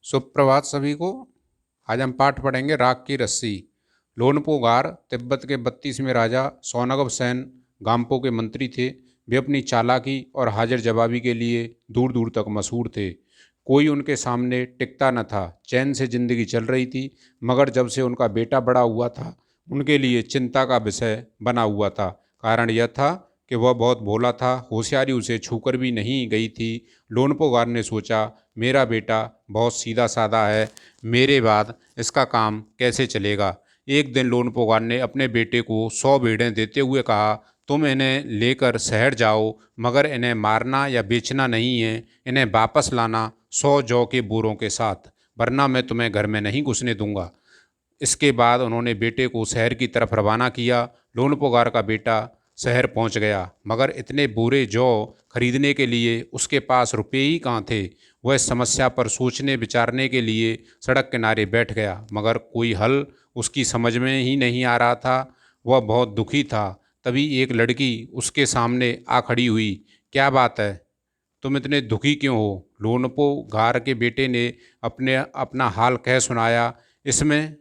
सुप्रभात सभी को। आज हम पाठ पढ़ेंगे राग की रस्सी। लोनपो गार तिब्बत के 32वें राजा सोनगव सेन गाम्पो के मंत्री थे। वे अपनी चालाकी और हाजिर जवाबी के लिए दूर दूर तक मशहूर थे। कोई उनके सामने टिकता न था। चैन से जिंदगी चल रही थी, मगर जब से उनका बेटा बड़ा हुआ था उनके लिए चिंता का विषय बना हुआ था। कारण यह था कि वह बहुत भोला था, होशियारी उसे छूकर भी नहीं गई थी। लोनपोगार ने सोचा, मेरा बेटा बहुत सीधा साधा है, मेरे बाद इसका काम कैसे चलेगा। एक दिन लोनपोगार ने अपने बेटे को 100 भेड़ें देते हुए कहा, तुम इन्हें लेकर शहर जाओ, मगर इन्हें मारना या बेचना नहीं है। इन्हें वापस लाना 100 जौ के बोरों के साथ, वरना मैं तुम्हें घर में नहीं घुसने दूंगा। इसके बाद उन्होंने बेटे को शहर की तरफ रवाना किया। लोनपोगार का बेटा शहर पहुंच गया, मगर इतने बोरे जौ खरीदने के लिए उसके पास रुपए ही कहाँ थे। वह इस समस्या पर सोचने विचारने के लिए सड़क किनारे बैठ गया, मगर कोई हल उसकी समझ में ही नहीं आ रहा था। वह बहुत दुखी था। तभी एक लड़की उसके सामने आ खड़ी हुई। क्या बात है, तुम इतने दुखी क्यों हो? लोनपो गार के बेटे ने अपना हाल कह सुनाया। इसमें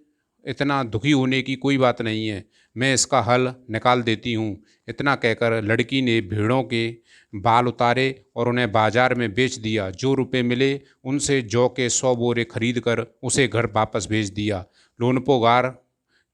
इतना दुखी होने की कोई बात नहीं है, मैं इसका हल निकाल देती हूँ। इतना कहकर लड़की ने भेड़ों के बाल उतारे और उन्हें बाजार में बेच दिया। जो रुपए मिले उनसे जौ के 100 बोरे खरीद कर उसे घर वापस भेज दिया। लोनपो गार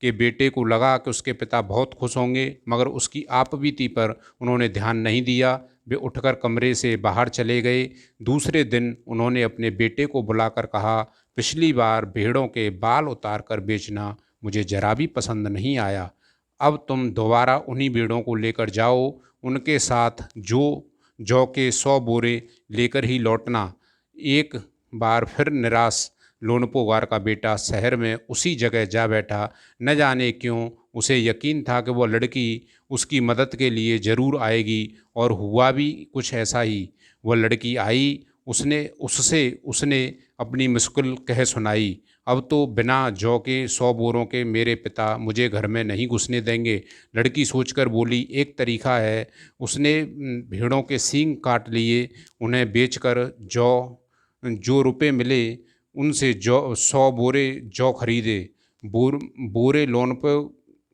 के बेटे को लगा कि उसके पिता बहुत खुश होंगे, मगर उसकी आपबीती पर उन्होंने ध्यान नहीं दिया। वे उठकर कमरे से बाहर चले गए। दूसरे दिन उन्होंने अपने बेटे को बुलाकर कहा, पिछली बार भेड़ों के बाल उतार कर बेचना मुझे जरा भी पसंद नहीं आया। अब तुम दोबारा उन्हीं भेड़ों को लेकर जाओ, उनके साथ जो जौ के 100 बोरे लेकर ही लौटना। एक बार फिर निराश लोनपोगार का बेटा शहर में उसी जगह जा बैठा। न जाने क्यों उसे यकीन था कि वह लड़की उसकी मदद के लिए ज़रूर आएगी, और हुआ भी कुछ ऐसा ही। वह लड़की आई। उसने अपनी मुश्किल कह सुनाई। अब तो बिना जौ के 100 बोरों के मेरे पिता मुझे घर में नहीं घुसने देंगे। लड़की सोचकर बोली, एक तरीका है। उसने भेड़ों के सींग काट लिए, उन्हें बेचकर जो रुपए मिले उनसे 100 बोरे जौ खरीदे। बोरे लोन पर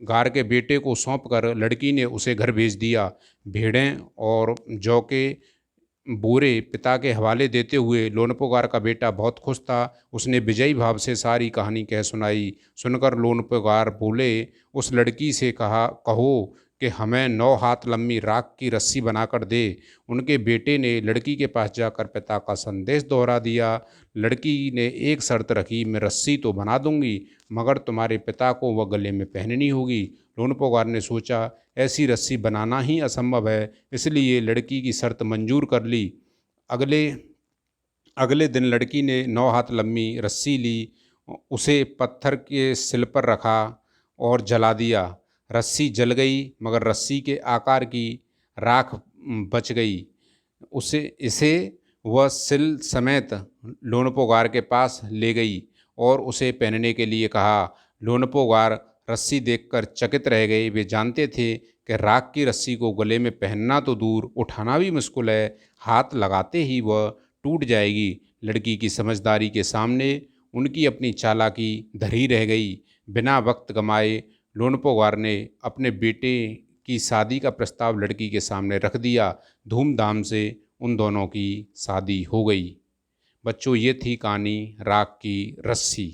गार के बेटे को सौंप कर लड़की ने उसे घर भेज दिया। भेड़ें और जौ के बोरे पिता के हवाले देते हुए लोनपोगार का बेटा बहुत खुश था। उसने विजयी भाव से सारी कहानी कह सुनाई। सुनकर लोनपोगार बोले, उस लड़की से कहो कि हमें 9 हाथ लंबी राख की रस्सी बनाकर दे। उनके बेटे ने लड़की के पास जाकर पिता का संदेश दोहरा दिया। लड़की ने एक शर्त रखी, मैं रस्सी तो बना दूंगी, मगर तुम्हारे पिता को वह गले में पहननी होगी। लोनपोगार ने सोचा, ऐसी रस्सी बनाना ही असंभव है, इसलिए लड़की की शर्त मंजूर कर ली। अगले अगले दिन लड़की ने 9 हाथ लंबी रस्सी ली, उसे पत्थर के सिल पर रखा और जला दिया। रस्सी जल गई, मगर रस्सी के आकार की राख बच गई। इसे वह सिल समेत लोनपोगार के पास ले गई और उसे पहनने के लिए कहा। लोनपोगार रस्सी देखकर चकित रह गए। वे जानते थे कि राख की रस्सी को गले में पहनना तो दूर, उठाना भी मुश्किल है। हाथ लगाते ही वह टूट जाएगी। लड़की की समझदारी के सामने उनकी अपनी चालाकी धरी रह गई। बिना वक्त गंवाए लोनपोगार ने अपने बेटे की शादी का प्रस्ताव लड़की के सामने रख दिया। धूमधाम से उन दोनों की शादी हो गई। बच्चों, ये थी कहानी राग की रस्सी।